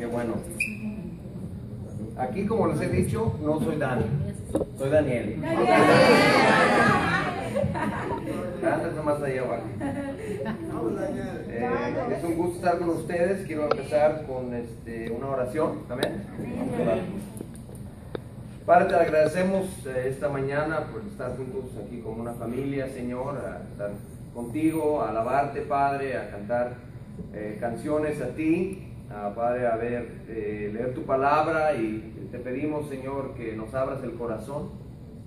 Qué bueno. Aquí, como les he dicho, no soy Dani, soy Daniel. Antes nomás allá abajo. Es un gusto estar con ustedes. Quiero empezar con una oración. Amén. Vamos a orar. Padre, te agradecemos esta mañana por estar juntos aquí como una familia, Señor, a estar contigo, a alabarte, Padre, a cantar canciones a ti, Padre, a leer tu palabra, y te pedimos, Señor, que nos abras el corazón,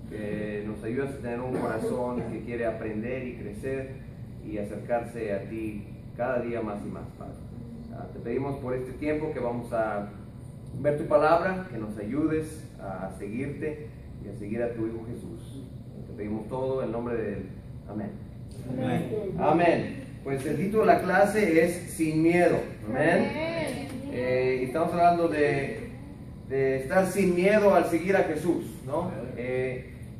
que nos ayudes a tener un corazón que quiere aprender y crecer y acercarse a ti cada día más y más, Padre. Te pedimos por este tiempo que vamos a ver tu palabra, que nos ayudes a seguirte y a seguir a tu Hijo Jesús. Te pedimos todo en nombre de Él. Amén. Amén. Amén. Pues el título de la clase es Sin Miedo. Amén. Y estamos hablando de estar sin miedo al seguir a Jesús, ¿no?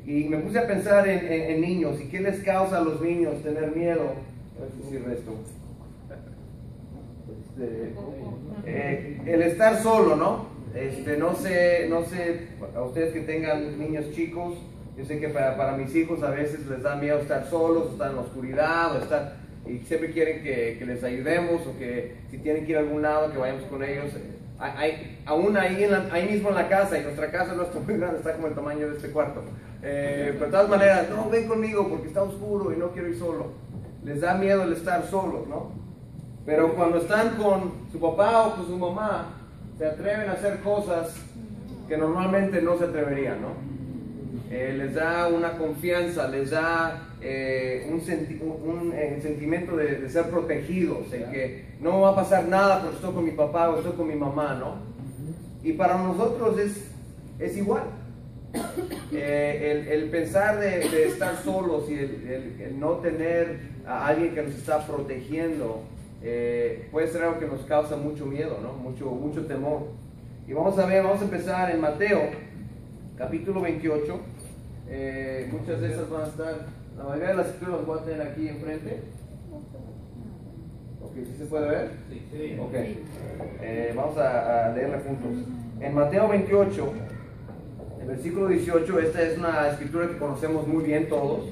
Y me puse a pensar en niños, y qué les causa a los niños tener miedo. ¿Qué sirve esto? El estar solo, ¿no? No sé, a ustedes que tengan niños chicos, yo sé que para mis hijos a veces les da miedo estar solos, estar en la oscuridad, y siempre quieren que les ayudemos, o que si tienen que ir a algún lado, que vayamos con ellos. Aún ahí mismo en la casa, y nuestra casa no está muy grande, está como el tamaño de este cuarto. Pero de todas maneras, no, ven conmigo porque está oscuro y no quiero ir solo. Les da miedo el estar solos, ¿no? Pero cuando están con su papá o con su mamá, se atreven a hacer cosas que normalmente no se atreverían, ¿no? Les da una confianza, les da un sentimiento de ser protegidos, en que no va a pasar nada porque estoy con mi papá o estoy con mi mamá, ¿no? Y para nosotros es igual. El pensar de estar solos y el no tener a alguien que nos está protegiendo puede ser algo que nos causa mucho miedo, ¿no? Mucho temor. Y vamos a empezar en Mateo, capítulo 28. Muchas de esas van a estar, la mayoría de las escrituras las voy a tener aquí enfrente. Ok, ¿sí se puede ver? Sí. Ok, vamos a leerla juntos. En Mateo 28, el versículo 18, esta es una escritura que conocemos muy bien todos.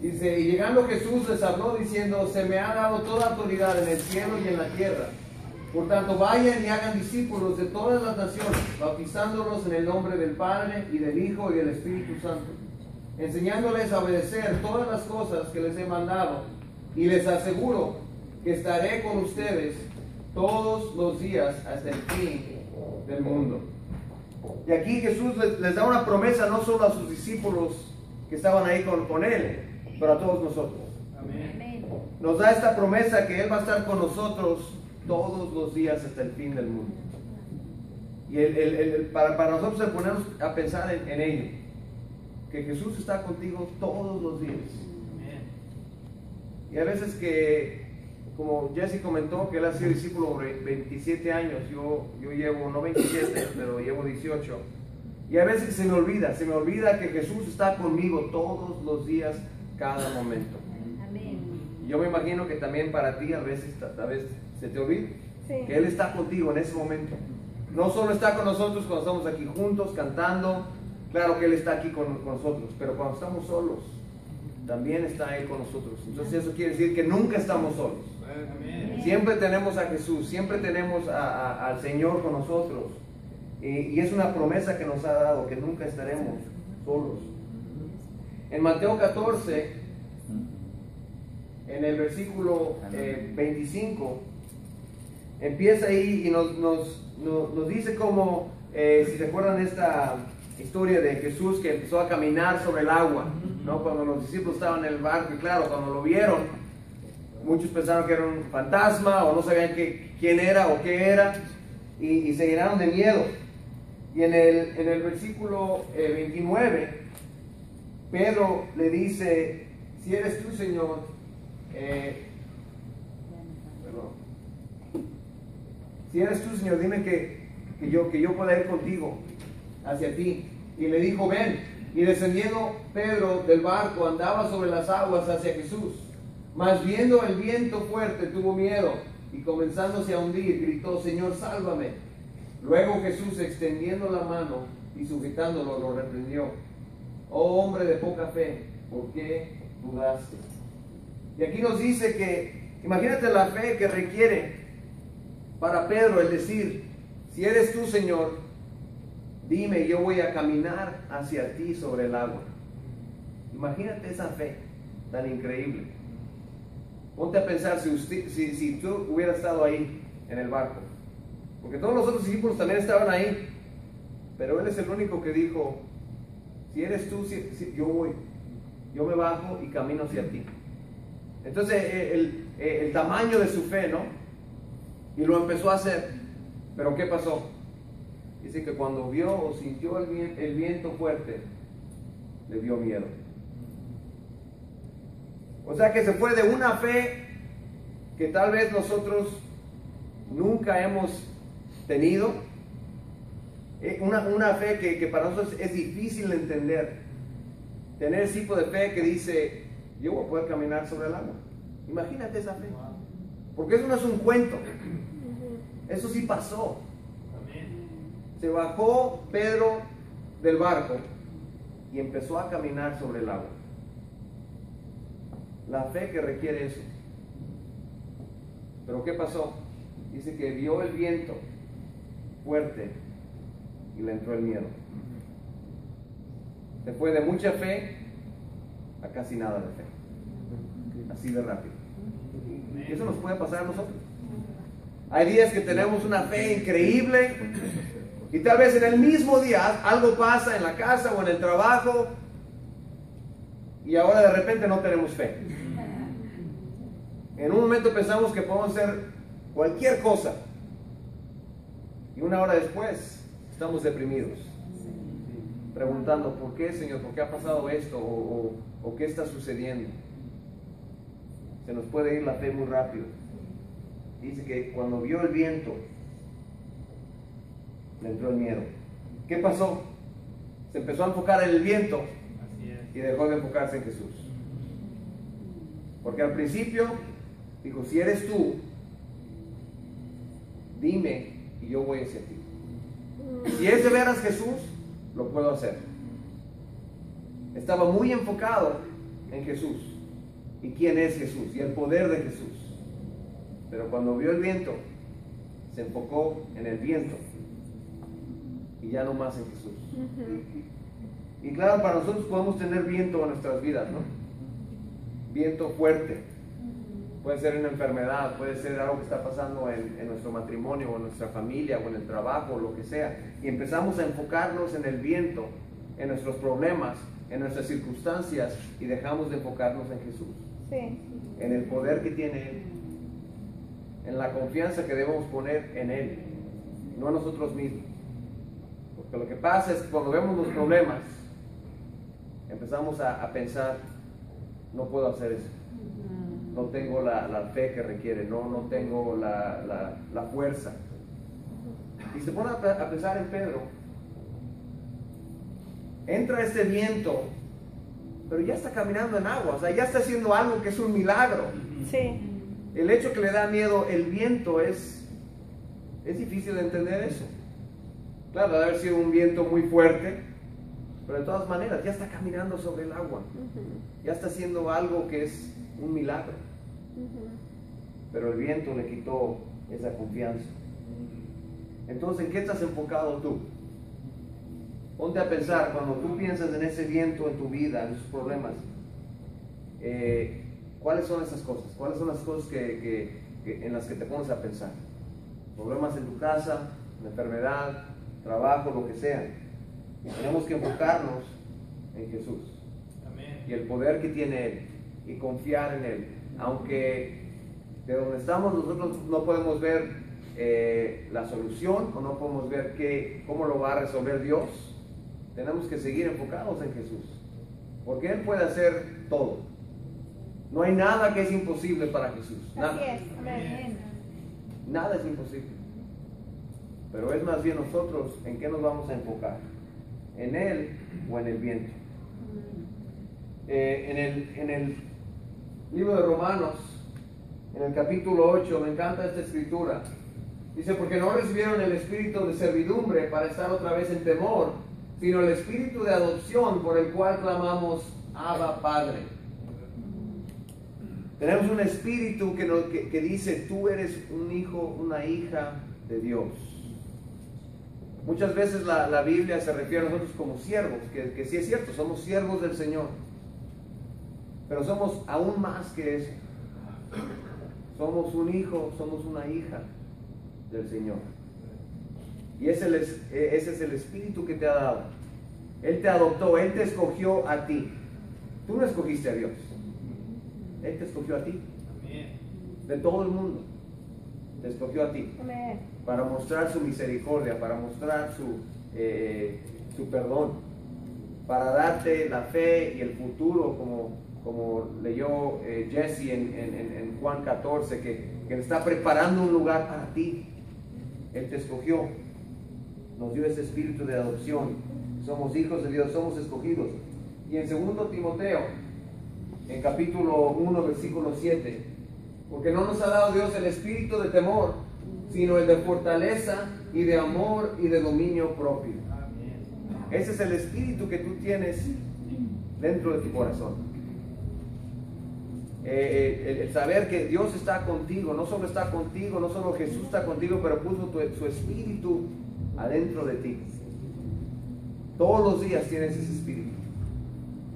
Dice: y llegando Jesús les habló diciendo: se me ha dado toda autoridad en el cielo y en la tierra. Por tanto, vayan y hagan discípulos de todas las naciones, bautizándolos en el nombre del Padre, y del Hijo, y del Espíritu Santo, enseñándoles a obedecer todas las cosas que les he mandado, y les aseguro que estaré con ustedes todos los días hasta el fin del mundo. Y aquí Jesús les da una promesa no solo a sus discípulos que estaban ahí con Él, pero a todos nosotros. Amén. Nos da esta promesa que Él va a estar con nosotros todos los días hasta el fin del mundo. Y para nosotros el ponernos a pensar en ello, que Jesús está contigo todos los días. Y a veces que, como Jesse comentó, que él ha sido discípulo por 27 años, yo llevo, no 27, pero llevo 18. Y a veces se me olvida que Jesús está conmigo todos los días, cada momento. Amén. Yo me imagino que también para ti a veces se te olvida, sí, que Él está contigo en ese momento. No solo está con nosotros cuando estamos aquí juntos cantando, claro que Él está aquí con nosotros, pero cuando estamos solos, también está Él con nosotros. Entonces eso quiere decir que nunca estamos solos. Amén. Siempre tenemos a Jesús, siempre tenemos al Señor con nosotros. Y es una promesa que nos ha dado, que nunca estaremos solos. En Mateo 14, en el versículo 25, empieza ahí y nos dice cómo, si se acuerdan de esta historia de Jesús que empezó a caminar sobre el agua, ¿no? Cuando los discípulos estaban en el barco, y claro, cuando lo vieron, muchos pensaron que era un fantasma o no sabían quién era o qué era, y se llenaron de miedo. Y en el versículo 29, Pedro le dice: si eres tú, Señor, si eres tú, Señor, dime que yo pueda ir contigo hacia ti. Y le dijo: ven. Y descendiendo Pedro del barco, andaba sobre las aguas hacia Jesús. Mas viendo el viento fuerte, tuvo miedo, y comenzándose a hundir, gritó: Señor, sálvame. Luego Jesús, extendiendo la mano y sujetándolo, lo reprendió: Oh hombre de poca fe, ¿por qué dudaste? Y aquí nos dice que, imagínate la fe que requiere para Pedro el decir: si eres tú, Señor, dime, yo voy a caminar hacia ti sobre el agua. Imagínate esa fe tan increíble. Ponte a pensar si tú hubieras estado ahí en el barco, porque todos los otros discípulos también estaban ahí, pero él es el único que dijo: si eres tú, yo voy, yo me bajo y camino hacia ti. Entonces el tamaño de su fe, ¿no? Y lo empezó a hacer. Pero ¿qué pasó? Dice que cuando vio o sintió el viento fuerte, le dio miedo. O sea que se fue de una fe que tal vez nosotros nunca hemos tenido, una fe que para nosotros es difícil de entender. Tener ese tipo de fe que dice: yo voy a poder caminar sobre el agua. Imagínate esa fe. Porque eso no es un cuento. Eso sí pasó. Se bajó Pedro del barco y empezó a caminar sobre el agua. La fe que requiere eso. Pero ¿qué pasó? Dice que vio el viento fuerte y le entró el miedo. Se fue de mucha fe a casi nada de fe. Así de rápido. Y eso nos puede pasar a nosotros. Hay días que tenemos una fe increíble y tal vez en el mismo día algo pasa en la casa o en el trabajo y ahora de repente no tenemos fe. En un momento pensamos que podemos hacer cualquier cosa y una hora después estamos deprimidos, preguntando: ¿por qué, Señor? ¿Por qué ha pasado esto? ¿O qué está sucediendo? Se nos puede ir la fe muy rápido. Dice que cuando vio el viento, le entró el miedo. ¿Qué pasó? Se empezó a enfocar en el viento y dejó de enfocarse en Jesús. Porque al principio dijo: si eres tú, dime y yo voy hacia ti. Si es de veras Jesús, lo puedo hacer. Estaba muy enfocado en Jesús y quién es Jesús y el poder de Jesús. Pero cuando vio el viento, se enfocó en el viento y ya no más en Jesús. Y claro, para nosotros podemos tener viento en nuestras vidas, ¿no? Viento fuerte. Puede ser una enfermedad, puede ser algo que está pasando en nuestro matrimonio o en nuestra familia o en el trabajo o lo que sea. Y empezamos a enfocarnos en el viento, en nuestros problemas, en nuestras circunstancias y dejamos de enfocarnos en Jesús. Sí. En el poder que tiene Él. En la confianza que debemos poner en Él, no en nosotros mismos. Porque lo que pasa es que cuando vemos los problemas, empezamos a pensar: no puedo hacer eso. No tengo la fe que requiere, no tengo la fuerza. Y se pone a pensar en Pedro. Entra este viento, pero ya está caminando en agua, o sea, ya está haciendo algo que es un milagro. Sí. El hecho que le da miedo el viento es difícil de entender eso. Claro, debe haber sido un viento muy fuerte, pero de todas maneras ya está caminando sobre el agua. Ya está haciendo algo que es un milagro. Pero el viento le quitó esa confianza. Entonces, ¿en qué estás enfocado tú? Ponte a pensar, cuando tú piensas en ese viento en tu vida, en esos problemas, ¿cuáles son esas cosas? ¿Cuáles son las cosas en las que te pones a pensar? Problemas en tu casa, una enfermedad, trabajo, lo que sea. Y tenemos que enfocarnos en Jesús. Amén. Y el poder que tiene Él. Y confiar en Él. Aunque de donde estamos nosotros no podemos ver la solución o no podemos ver cómo lo va a resolver Dios, tenemos que seguir enfocados en Jesús. Porque Él puede hacer todo. No hay nada que es imposible para Jesús. Nada. Así es. Amén. Nada es imposible. Pero es más bien nosotros en qué nos vamos a enfocar. ¿En Él o en el viento? En el libro de Romanos en el capítulo 8, me encanta esta escritura. Dice, porque no recibieron el espíritu de servidumbre para estar otra vez en temor, sino el espíritu de adopción por el cual clamamos, Abba, Padre. Tenemos un espíritu que dice, tú eres un hijo, una hija de Dios. Muchas veces la Biblia se refiere a nosotros como siervos, que sí es cierto, somos siervos del Señor. Pero somos aún más que eso. Somos un hijo, somos una hija del Señor. Y ese es el espíritu que te ha dado. Él te adoptó, Él te escogió a ti. Tú no escogiste a Dios. Él te escogió a ti. De todo el mundo. Te escogió a ti. Para mostrar su misericordia, para mostrar su perdón. Para darte la fe y el futuro, como leyó Jesse en Juan 14, que está preparando un lugar para ti. Él te escogió, nos dio ese espíritu de adopción. Somos hijos de Dios, somos escogidos. Y en 2 Timoteo, en capítulo 1, versículo 7, porque no nos ha dado Dios el espíritu de temor, sino el de fortaleza y de amor y de dominio propio. Ese es el espíritu que tú tienes dentro de tu corazón. El saber que Dios está contigo, no solo está contigo, no solo Jesús está contigo, pero puso su espíritu adentro de ti. Todos los días tienes ese espíritu.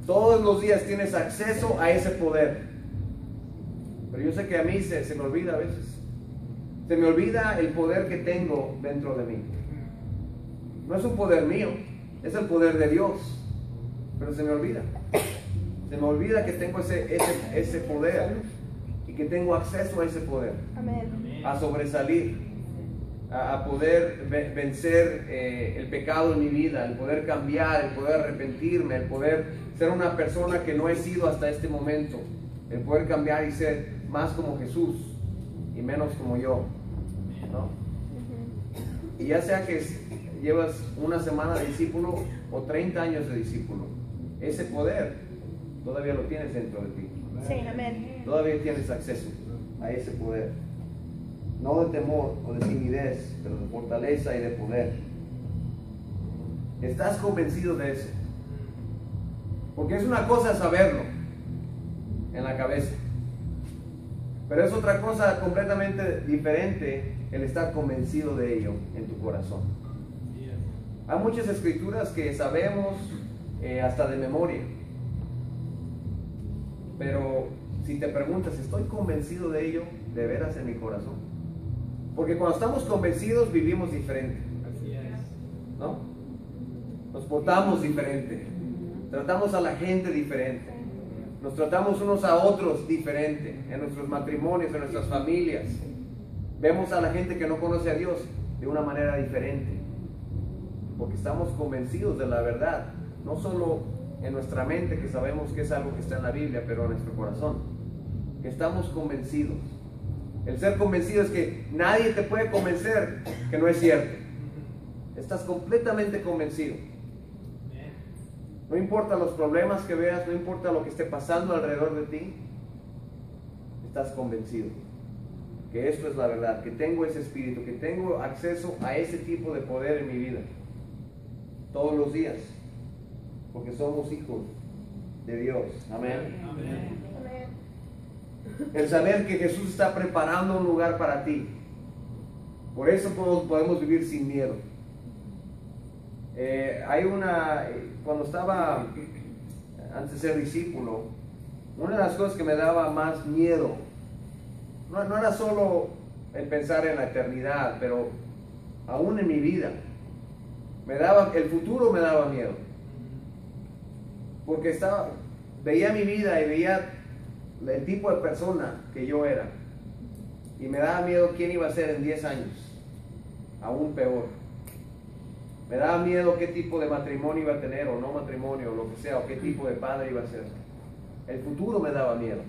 Todos los días tienes acceso a ese poder. Pero yo sé que a mí se me olvida a veces. Se me olvida el poder que tengo dentro de mí. No es un poder mío, es el poder de Dios. Pero se me olvida. Se me olvida que tengo ese poder y que tengo acceso a ese poder. Amén. A sobresalir, a poder vencer el pecado en mi vida, el poder cambiar, el poder arrepentirme, el poder ser una persona que no he sido hasta este momento, el poder cambiar y ser más como Jesús y menos como yo, ¿no? Y ya sea que llevas una semana de discípulo o 30 años de discípulo, ese poder todavía lo tienes dentro de ti. Sí, amén. Todavía tienes acceso a ese poder. No de temor o de timidez, pero de fortaleza y de poder. ¿Estás convencido de eso? Porque es una cosa saberlo en la cabeza, pero es otra cosa completamente diferente el estar convencido de ello en tu corazón. Hay muchas escrituras que sabemos hasta de memoria, pero si te preguntas, ¿estoy convencido de ello de veras en mi corazón? Porque cuando estamos convencidos vivimos diferente, ¿no? Nos portamos diferente, tratamos a la gente diferente, nos tratamos unos a otros diferente, en nuestros matrimonios, en nuestras familias. Vemos a la gente que no conoce a Dios de una manera diferente, porque estamos convencidos de la verdad, no solo en nuestra mente, que sabemos que es algo que está en la Biblia, pero en nuestro corazón, que estamos convencidos. El ser convencido es que nadie te puede convencer que no es cierto. Estás completamente convencido. No importa los problemas que veas, no importa lo que esté pasando alrededor de ti, estás convencido que esto es la verdad, que tengo ese espíritu, que tengo acceso a ese tipo de poder en mi vida todos los días, porque somos hijos de Dios. Amén. Amén. El saber que Jesús está preparando un lugar para ti. Por eso podemos vivir sin miedo. Cuando estaba antes de ser discípulo, una de las cosas que me daba más miedo, no era solo el pensar en la eternidad, pero aún en mi vida, el futuro me daba miedo. Porque veía mi vida y veía el tipo de persona que yo era, y me daba miedo quién iba a ser en 10 años, aún peor. Me daba miedo qué tipo de matrimonio iba a tener, o no matrimonio, o lo que sea, o qué tipo de padre iba a ser. El futuro me daba miedo,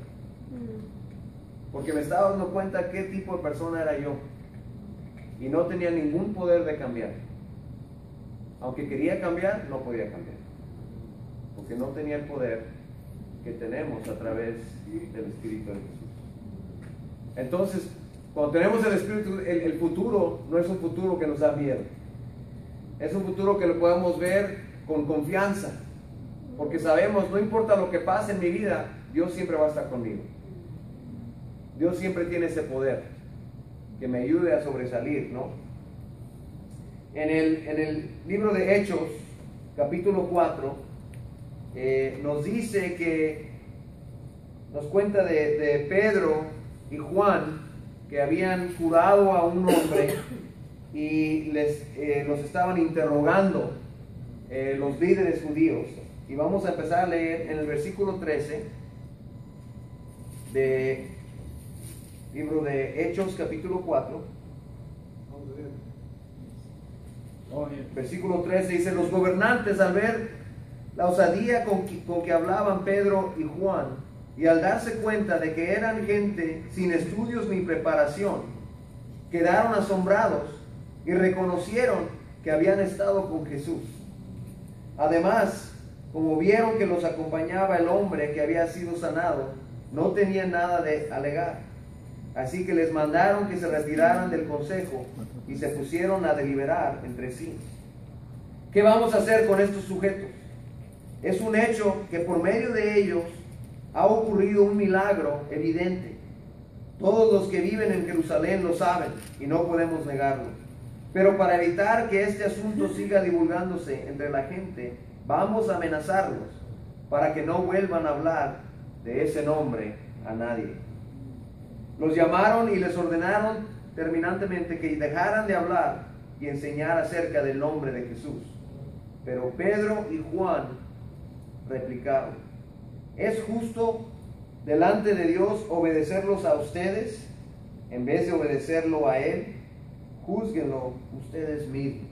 porque me estaba dando cuenta qué tipo de persona era yo, y no tenía ningún poder de cambiar. Aunque quería cambiar, no podía cambiar, porque no tenía el poder que tenemos a través del Espíritu de Jesús. Entonces, cuando tenemos el Espíritu, el futuro no es un futuro que nos da miedo. Es un futuro que lo podemos ver con confianza. Porque sabemos, no importa lo que pase en mi vida, Dios siempre va a estar conmigo. Dios siempre tiene ese poder que me ayude a sobresalir, ¿no? En el libro de Hechos, capítulo 4, nos dice que, nos cuenta de Pedro y Juan, que habían curado a un hombre y los estaban interrogando los líderes judíos. Y vamos a empezar a leer en el versículo 13 de libro de Hechos, capítulo 4. Versículo 13 dice: los gobernantes, al ver la osadía con que hablaban Pedro y Juan, y al darse cuenta de que eran gente sin estudios ni preparación, quedaron asombrados y reconocieron que habían estado con Jesús. Además, como vieron que los acompañaba el hombre que había sido sanado, no tenían nada de alegar. Así que les mandaron que se retiraran del consejo y se pusieron a deliberar entre sí. ¿Qué vamos a hacer con estos sujetos? Es un hecho que por medio de ellos ha ocurrido un milagro evidente. Todos los que viven en Jerusalén lo saben y no podemos negarlo. Pero para evitar que este asunto siga divulgándose entre la gente, vamos a amenazarlos para que no vuelvan a hablar de ese nombre a nadie. Los llamaron y les ordenaron terminantemente que dejaran de hablar y enseñar acerca del nombre de Jesús. Pero Pedro y Juan replicaron: ¿es justo delante de Dios obedecerlos a ustedes en vez de obedecerlo a Él? Júzguenlo ustedes mismos.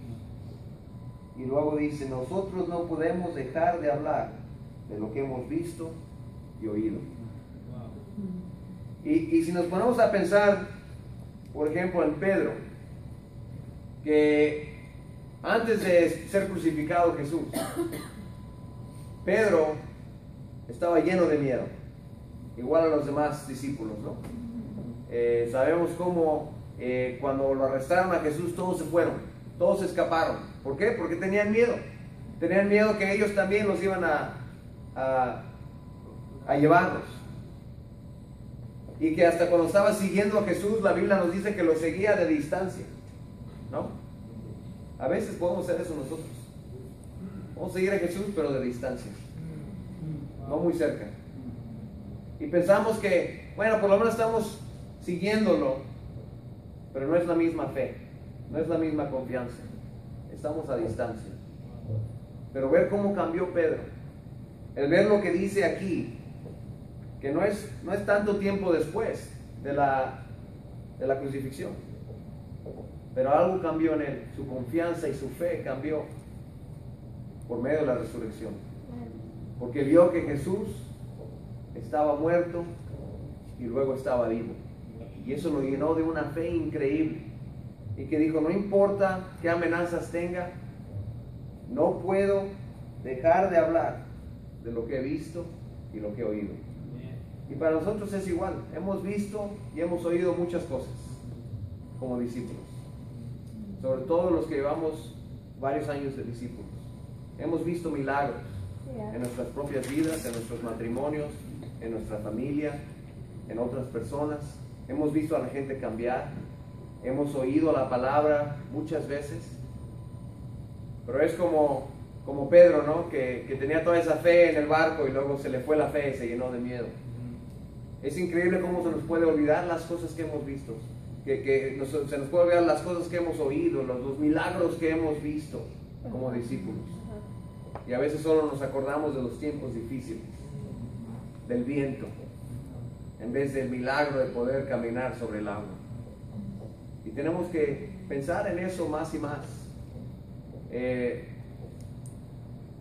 Y luego dice: nosotros no podemos dejar de hablar de lo que hemos visto y oído. Y si nos ponemos a pensar, por ejemplo, en Pedro, que antes de ser crucificado Jesús, Pedro estaba lleno de miedo, igual a los demás discípulos, ¿no? Sabemos cómo cuando lo arrestaron a Jesús, todos se fueron, todos se escaparon. ¿Por qué? Porque tenían miedo. Tenían miedo que ellos también los iban a llevarlos. Y que hasta cuando estaba siguiendo a Jesús, la Biblia nos dice que lo seguía de distancia, ¿no? A veces podemos hacer eso nosotros. Vamos a seguir a Jesús, pero de distancia, no muy cerca. Y pensamos que, bueno, por lo menos estamos siguiéndolo, pero no es la misma fe, no es la misma confianza. Estamos a distancia. Pero ver cómo cambió Pedro, el ver lo que dice aquí, que no es tanto tiempo después de la crucifixión, pero algo cambió en él, su confianza y su fe cambió por medio de la resurrección, porque vio que Jesús estaba muerto y luego estaba vivo, y eso lo llenó de una fe increíble, y que dijo: no importa qué amenazas tenga, no puedo dejar de hablar de lo que he visto y lo que he oído. Y para nosotros es igual, hemos visto y hemos oído muchas cosas como discípulos, sobre todo los que llevamos varios años de discípulos. Hemos visto milagros en nuestras propias vidas, en nuestros matrimonios, en nuestra familia, en otras personas. Hemos visto a la gente cambiar, hemos oído la palabra muchas veces, pero es como Pedro, ¿no? Que tenía toda esa fe en el barco y luego se le fue la fe y se llenó de miedo. Es increíble cómo se nos puede olvidar las cosas que hemos visto, se nos puede olvidar las cosas que hemos oído, los milagros que hemos visto como discípulos. Y a veces solo nos acordamos de los tiempos difíciles, del viento, en vez del milagro de poder caminar sobre el agua. Y tenemos que pensar en eso más y más.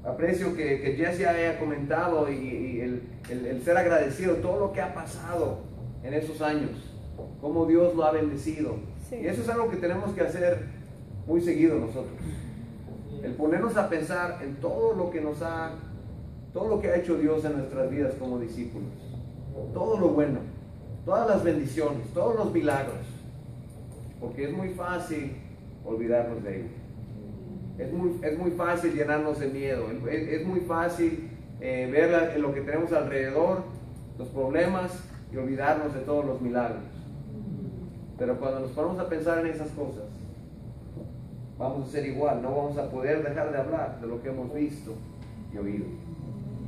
Aprecio que Jesse haya comentado y el ser agradecido, todo lo que ha pasado en esos años, cómo Dios lo ha bendecido. Sí. Y eso es algo que tenemos que hacer muy seguido nosotros. El ponernos a pensar en todo lo que ha hecho Dios en nuestras vidas como discípulos. Todo lo bueno, todas las bendiciones, todos los milagros, porque es muy fácil olvidarnos de ellos. Es muy fácil llenarnos de miedo, es muy fácil ver lo que tenemos alrededor, los problemas, y olvidarnos de todos los milagros. Pero cuando nos ponemos a pensar en esas cosas, vamos a ser igual, no vamos a poder dejar de hablar de lo que hemos visto y oído,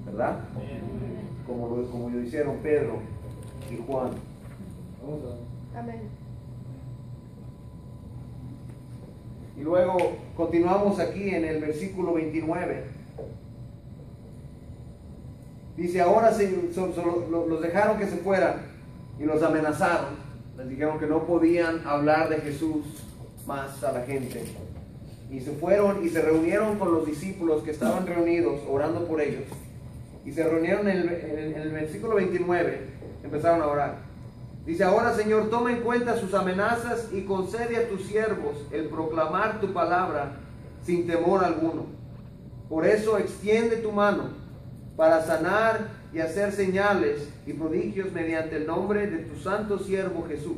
¿verdad? Como lo hicieron Pedro y Juan. Amén. Y luego continuamos aquí en el versículo 29. Dice, ahora los dejaron que se fueran y los amenazaron. Les dijeron que no podían hablar de Jesús más a la gente. Y se fueron y se reunieron con los discípulos que estaban reunidos orando por ellos. Y se reunieron en el versículo 29, empezaron a orar. Dice, ahora Señor, toma en cuenta sus amenazas y concede a tus siervos el proclamar tu palabra sin temor alguno. Por eso extiende tu mano para sanar y hacer señales y prodigios mediante el nombre de tu santo siervo Jesús.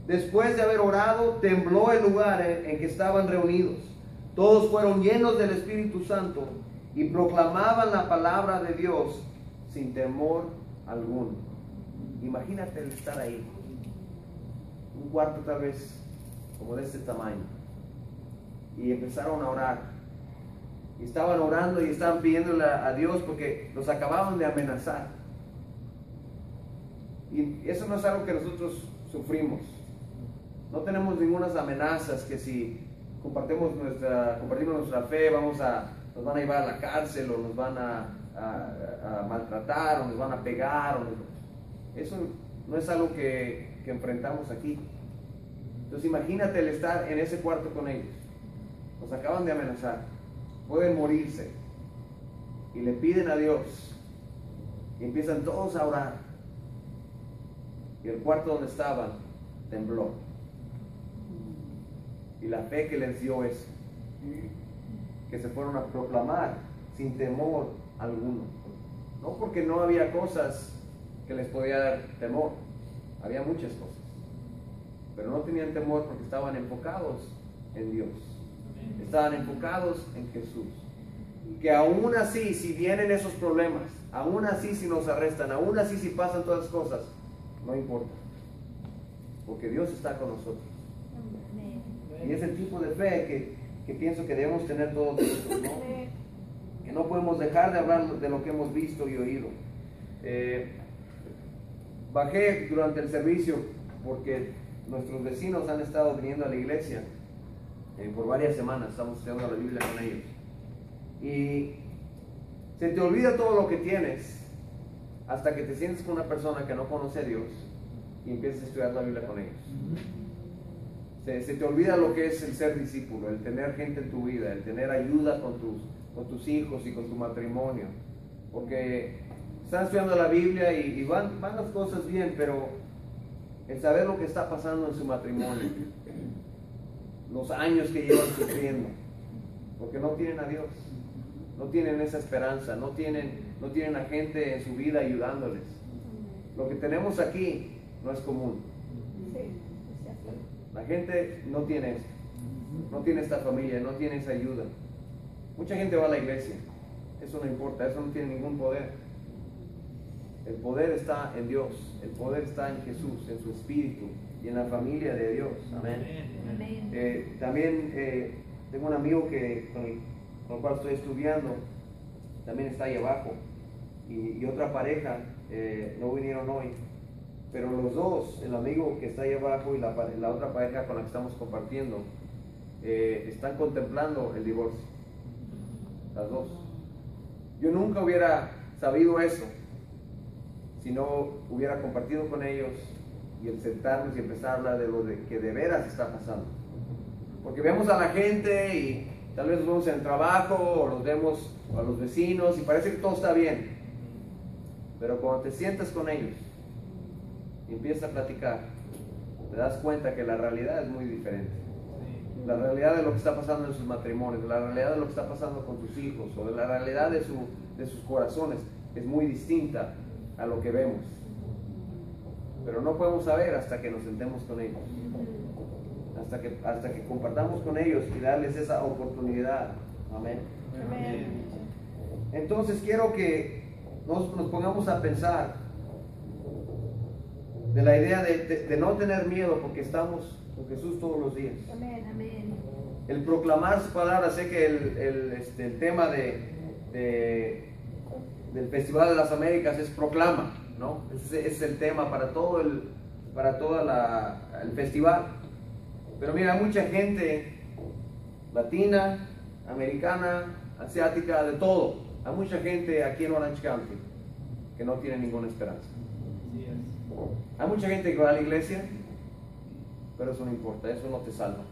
Después de haber orado, tembló el lugar en que estaban reunidos. Todos fueron llenos del Espíritu Santo y proclamaban la palabra de Dios sin temor alguno. Imagínate el estar ahí, un cuarto tal vez como de este tamaño, y empezaron a orar, y estaban orando y estaban pidiéndole a Dios porque los acababan de amenazar. Y eso no es algo que nosotros sufrimos. No tenemos ninguna amenazas que si compartimos nuestra fe nos van a llevar a la cárcel, o nos van a maltratar, o nos van a pegar, eso no es algo que enfrentamos aquí. Entonces imagínate el estar en ese cuarto con ellos. Nos acaban de amenazar, pueden morirse, y le piden a Dios, y empiezan todos a orar, y el cuarto donde estaban tembló, y la fe que les dio eso, que se fueron a proclamar sin temor alguno. No porque no había cosas que les podía dar temor, había muchas cosas, pero no tenían temor porque estaban enfocados en Dios, estaban enfocados en Jesús. Que aún así, si vienen esos problemas, aún así si nos arrestan, aún así si pasan todas las cosas, no importa, porque Dios está con nosotros. Y es el tipo de fe que pienso que debemos tener todos nosotros, ¿no? Que no podemos dejar de hablar de lo que hemos visto y oído. Bajé durante el servicio porque nuestros vecinos han estado viniendo a la iglesia por varias semanas. Estamos estudiando la Biblia con ellos, y se te olvida todo lo que tienes hasta que te sientes con una persona que no conoce a Dios y empiezas a estudiar la Biblia con ellos. Se te olvida lo que es el ser discípulo, el tener gente en tu vida, el tener ayuda con tus hijos y con tu matrimonio, porque están estudiando la Biblia y van las cosas bien, pero el saber lo que está pasando en su matrimonio, los años que llevan sufriendo, porque no tienen a Dios, no tienen esa esperanza, no tienen a gente en su vida ayudándoles. Lo que tenemos aquí no es común. La gente no tiene esto, no tiene esta familia, no tiene esa ayuda. Mucha gente va a la iglesia, eso no importa, eso no tiene ningún poder. El poder está en Dios, el poder está en Jesús, en su Espíritu y en la familia de Dios. Amén. También tengo un amigo con el cual estoy estudiando, también está ahí abajo, y otra pareja, no vinieron hoy, pero los dos, el amigo que está ahí abajo y la otra pareja con la que estamos compartiendo, están contemplando el divorcio, las dos. Yo nunca hubiera sabido eso si no hubiera compartido con ellos y el sentarnos y empezar a hablar de lo que de veras está pasando. Porque vemos a la gente y tal vez los vemos en el trabajo, o los vemos a los vecinos, y parece que todo está bien, pero cuando te sientas con ellos y empiezas a platicar, te das cuenta que la realidad es muy diferente. La realidad de lo que está pasando en sus matrimonios, la realidad de lo que está pasando con sus hijos, o de la realidad de sus corazones, es muy distinta a lo que vemos. pero no podemos saber hasta que nos sentemos con ellos, hasta que compartamos con ellos y darles esa oportunidad. Amén. Amén. Entonces quiero que nos pongamos a pensar de la idea de no tener miedo, porque estamos con Jesús todos los días. Amén. Amén. El proclamar su palabra. Sé que el tema del Festival de las Américas es proclama, ¿no? Ese es el tema para todo el festival. Pero mira, hay mucha gente latina, americana, asiática, de todo. Hay mucha gente aquí en Orange County que no tiene ninguna esperanza. Hay mucha gente que va a la iglesia, pero eso no importa, eso no te salva.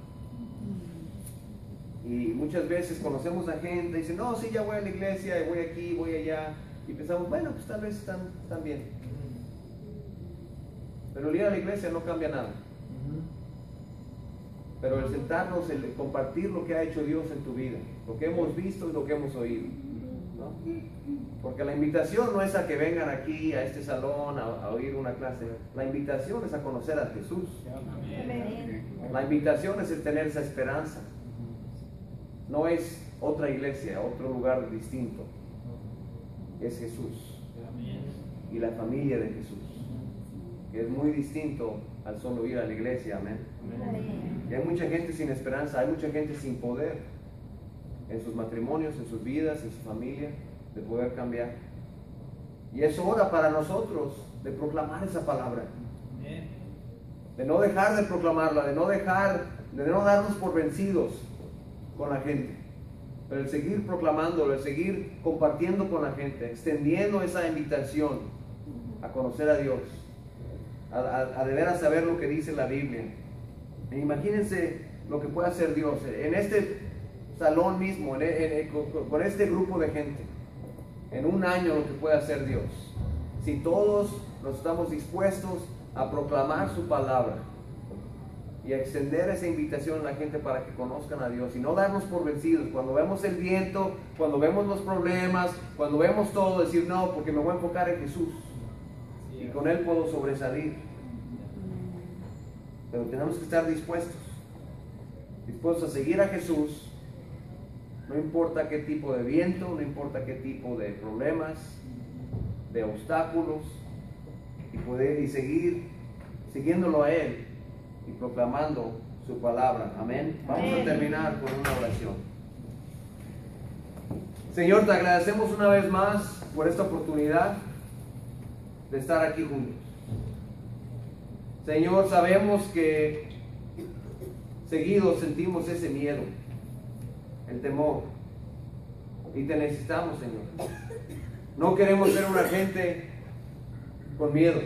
Y muchas veces conocemos a gente y dicen, no, sí, ya voy a la iglesia, y voy aquí, voy allá. Y pensamos, bueno, pues tal vez están bien. Pero el ir a la iglesia no cambia nada. Pero el sentarnos, el compartir lo que ha hecho Dios en tu vida, lo que hemos visto y lo que hemos oído, ¿no? Porque la invitación no es a que vengan aquí a este salón a oír una clase. La invitación es a conocer a Jesús. Amén. La invitación es el tener esa esperanza. No es otra iglesia, otro lugar distinto. Es Jesús y la familia de Jesús, que es muy distinto al solo ir a la iglesia. Amén. Y hay mucha gente sin esperanza, hay mucha gente sin poder en sus matrimonios, en sus vidas, en su familia, de poder cambiar. Y es hora para nosotros de proclamar esa palabra, de no dejar de proclamarla, de no darnos por vencidos con la gente, pero el seguir proclamándolo, el seguir compartiendo con la gente, extendiendo esa invitación a conocer a Dios, a de veras saber lo que dice la Biblia. E imagínense lo que puede hacer Dios en este salón mismo, con este grupo de gente, en un año, lo que puede hacer Dios, si todos nos estamos dispuestos a proclamar su palabra y a extender esa invitación a la gente para que conozcan a Dios y no darnos por vencidos. Cuando vemos el viento, cuando vemos los problemas, cuando vemos todo, decir no, porque me voy a enfocar en Jesús y con Él puedo sobresalir. Pero tenemos que estar dispuestos a seguir a Jesús, no importa qué tipo de viento, no importa qué tipo de problemas, de obstáculos, y seguir siguiéndolo a Él y proclamando su palabra. Amén. Vamos a terminar con una oración. Señor, te agradecemos una vez más por esta oportunidad de estar aquí juntos. Señor, sabemos que seguido sentimos ese miedo, el temor, y te necesitamos, Señor. No queremos ser una gente con miedo.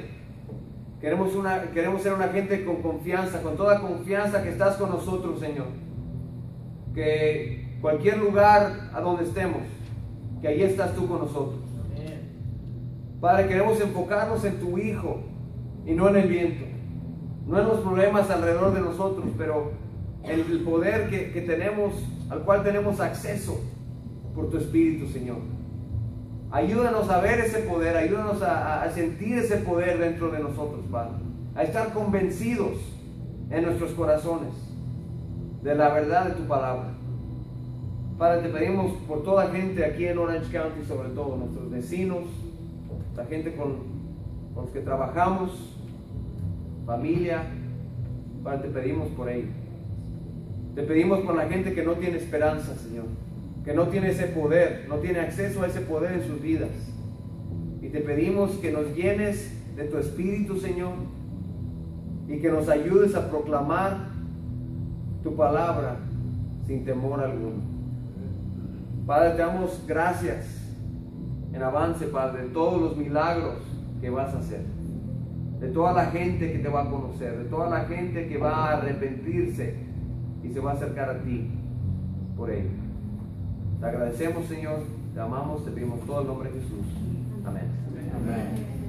Queremos ser una gente con confianza, con toda confianza que estás con nosotros, Señor. Que cualquier lugar a donde estemos, que ahí estás tú con nosotros. Padre, queremos enfocarnos en tu Hijo y no en el viento, no en los problemas alrededor de nosotros, pero en el poder que tenemos, al cual tenemos acceso por tu Espíritu, Señor. Ayúdanos a ver ese poder, ayúdanos a sentir ese poder dentro de nosotros, Padre. A estar convencidos en nuestros corazones de la verdad de tu palabra. Padre, te pedimos por toda gente aquí en Orange County, sobre todo nuestros vecinos, la gente con los que trabajamos, familia. Padre, te pedimos por ellos. Te pedimos por la gente que no tiene esperanza, Señor, que no tiene ese poder, no tiene acceso a ese poder en sus vidas. Y te pedimos que nos llenes de tu Espíritu, Señor, y que nos ayudes a proclamar tu palabra sin temor alguno. Padre, te damos gracias en avance, Padre, de todos los milagros que vas a hacer, de toda la gente que te va a conocer, de toda la gente que va a arrepentirse y se va a acercar a ti por ello. Te agradecemos, Señor, te amamos, te pedimos todo el nombre de Jesús. Amén. Amén.